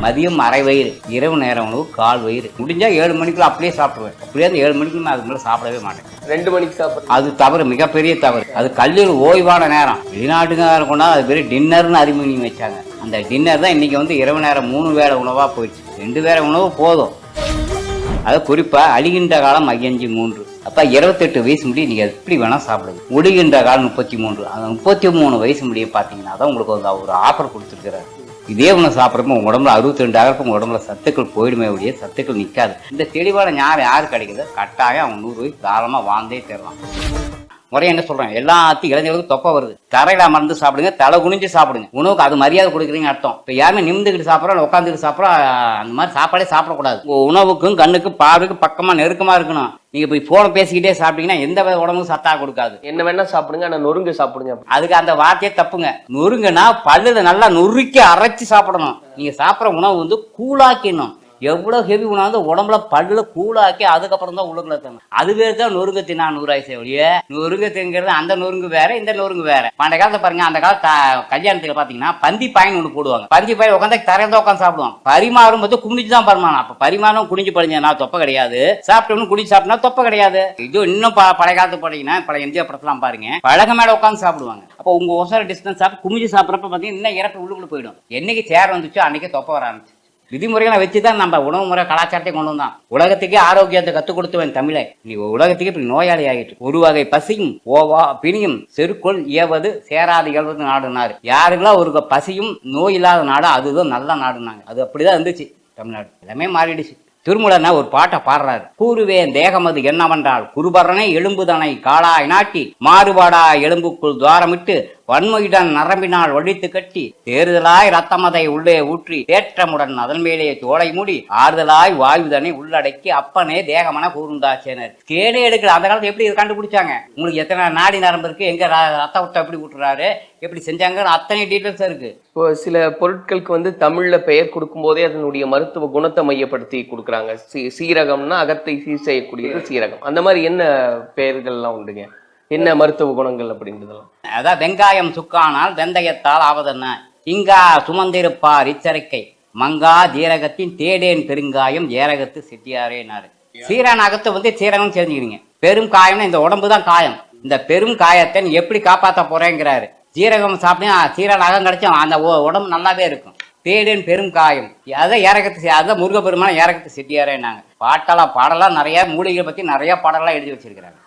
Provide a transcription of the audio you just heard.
மதியம் அரை வயிறு, இரவு நேரம் உணவு கால் வயிறு. முடிஞ்சா 7 மணிக்குள்ள அப்படியே சாப்பிடுவேன். அப்படியே 7 மணிக்குள்ள நான் அதுக்கு மேலே சாப்பிடவே மாட்டேன். 2 மணிக்கு சாப்பிடுறேன். அது தவறு, மிகப்பெரிய தவறு. அது கல்லூரி ஓய்வான நேரம். வெளிநாட்டுக்காரன் கொண்டா அது பேர் டின்னர்னு அறிமுகம் வச்சாங்க. அந்த டின்னர் தான் இன்னைக்கு வந்து இரவு நேரம் 3 வேளை உணவா போயிடுச்சு. 2 வேளை உணவு போதும். அது குறிப்பா அழிகின்ற காலம் 53. அப்ப 28 வயசு முடியும் நீங்க எப்படி வேணா சாப்பிடுங்க. ஒடுகின்ற காலம் 33. அந்த 33 வயசு முடியும் பாத்தீங்கன்னா தான் உங்களுக்கு ஒரு ஆஃபர் கொடுத்துருக்கிறாரு. இதே உணவு சாப்பிட்றப்ப உங்க உடம்புல 62 ஆகிறப்ப உங்க உடம்புல சத்துக்கள் போயிடுமே ஒழிய சத்துக்கள் நிற்காது. இந்த தெளிவான யாரு கிடைக்குது கட்டாயம் அவங்க 100 வயசு தாராளமா வாழ்ந்தே தரலாம். முறையை என்ன சொல்றேன், எல்லாத்தையும் இளைஞர்களுக்கு தொப்பை வருது. தரையில மருந்து சாப்பிடுங்க, தலை குனிஞ்சு சாப்பிடுங்க. உணவுக்கு அது மரியாதை கொடுக்குறீங்க அர்த்தம். இப்போ யாருமே நிமிந்துக்கிட்டு சாப்பிட்றோம், உட்காந்துக்கிட்டு சாப்பிட்றோம், அந்த மாதிரி சாப்பாடே சாப்பிடக்கூடாது. உணவுக்கும் கண்ணுக்கும் பார்வைக்கும் பக்கமா நெருக்கமா இருக்கணும். நீங்க போய் போன பேசிக்கிட்டே சாப்பிட்டீங்கன்னா எந்த உடம்புக்கும் சத்தா கொடுக்காது. என்ன வேணா சாப்பிடுங்க, ஆனா நொறுங்க சாப்பிடுங்க. அதுக்கு அந்த வார்த்தையே தப்புங்க. நொறுங்கன்னா பல்லுல நல்லா நொறுக்கி அரைச்சி சாப்பிடணும். நீங்க சாப்பிட்ற உணவு வந்து கூழாக்கிடணும். எவ்வளவு ஹெவி உணவு உடம்புல பல்லுல கூழாக்கி அதுக்கப்புறம் தான் உள்ள தரணும். அதுவே தான் நொறுங்க தின்னா 100 ஆயிசே ஒழிய நொறுங்க திங்கிறது அந்த நொறுங்கு வேற இந்த நொறுங்கு வேற. அந்த காலத்தை பாருங்க, அந்த காலத்து கல்யாணத்துல பாத்தீங்கன்னா பந்தி பாயின்னு ஒண்ணு போடுவாங்க. பந்தி பாய் உட்காந்து தரையில உட்காந்து சாப்பிடுவான். பரிமாறும் போது குனிஞ்சு தான் பரிமாறும். அப்ப பரிமாறும் குனிஞ்சு படிஞ்சா தொப்பை கிடையாது, சாப்பிட்டோம்னு குனிஞ்சு சாப்பிட்டா தொப்பை கிடையாது. இது இன்னும் பழைய காலத்து போட்டீங்கன்னா பழைய எம்ஜிஆர் படத்தெல்லாம் பாருங்க, பழக மேல உட்காந்து சாப்பிடுவாங்க. அப்போ உங்க ஒசர டிஸ்டன்ஸ் சாப்பிட்டு குமிஞ்சு சாப்பிட்றப்ப பாத்தீங்கன்னா இன்னும் இறப்பு உள்ளுக்குள்ள போயிடும். என்னைக்கு சேர் வந்துச்சோ அன்னைக்கு தொப்பை வர ஆரம்பிச்சு. விதிமுறைகளை வச்சுதான் நம்ம உணவு முறை கலாச்சாரத்தை கொண்டு வந்தான். உலகத்துக்கே ஆரோக்கியத்தை கற்றுக் கொடுத்துவன் தமிழை. நீ உலகத்துக்கு இப்படி நோயாளி ஆகிட்டு. ஒரு வகை பசியும் ஓவா பிணியும் செருக்குள் ஏவது சேராது இயல்வது நாடுனாரு. யாருக்கெல்லாம் ஒரு பசியும் நோய் இல்லாத நாடு அதுதான் நல்ல நாடுனாங்க. அது அப்படிதான் இருந்துச்சு. தமிழ்நாடு எல்லாமே மாறிடுச்சு. திருமூலன ஒரு பாட்டை பாடுறாரு. கூறுவேன் தேகமது என்னவென்றால் குருபரனை எலும்புதனை காளாய் நாட்டி மாறுபாடா எலும்புக்குள் துவாரமிட்டு வன்மையுடன் நரம்பினால் ஒழித்து கட்டி தேறுதலாய் ரத்தமதை உள்ளே ஊற்றி தேற்றமுடன் அதன் மேலே தோலை மூடி ஆறுதலாய் வாயுதனை உள்ளடக்கி அப்பனே தேகமன கூர்ந்தாச்சேனர். கேடே எடுக்கல. அந்த காலத்துல எப்படி கண்டுபிடிச்சாங்க? உங்களுக்கு எத்தனை நாடி நரம்பு இருக்கு, எங்க ரத்த ஊட்ட எப்படி ஊட்டுறாரு, எப்படி செஞ்சாங்க, அத்தனை டீட்டெயில்ஸ் இருக்கு. இப்போ சில பொருட்களுக்கு வந்து தமிழ்ல பெயர் கொடுக்கும் போதே அதனுடைய மருத்துவ குணத்தை மையப்படுத்தி கொடுக்குறாங்க. சீரகம்னா அகத்தை சீர் செய்யக்கூடியது சீரகம். அந்த மாதிரி என்ன பெயர்கள்லாம் உண்டுங்க? என்ன மருத்துவ குணங்கள் அப்படின்றதெல்லாம்? அதான் வெங்காயம் சுக்கானால் வெந்தயத்தால் ஆவதென்ன, இங்கா சுமந்திருப்பார் இச்சரிக்கை மங்கா ஜீரகத்தின் தேடேன் பெருங்காயம் ஏரகத்து செட்டியாரேனாரு. சீரான அகத்தை வந்து சீரகம் தெரிஞ்சுக்கிறீங்க. பெரும் காயம்னா இந்த உடம்பு தான் காயம். இந்த பெரும் காயத்தை நீ எப்படி காப்பாற்ற போறேங்கிறாரு. ஜீரகம் சாப்பிட்டா சீரான அகம் கிடைச்சோம் அந்த உடம்பு நல்லாவே இருக்கும். தேடேன் பெரும் காயம் அதான் ஏரகத்து, அதான் முருகப்பெருமான ஏரகத்து செட்டியாரேனாங்க. பாடலாம் நிறைய மூலிகை பத்தி நிறைய பாடலாம் எழுதி வச்சிருக்கிறாங்க.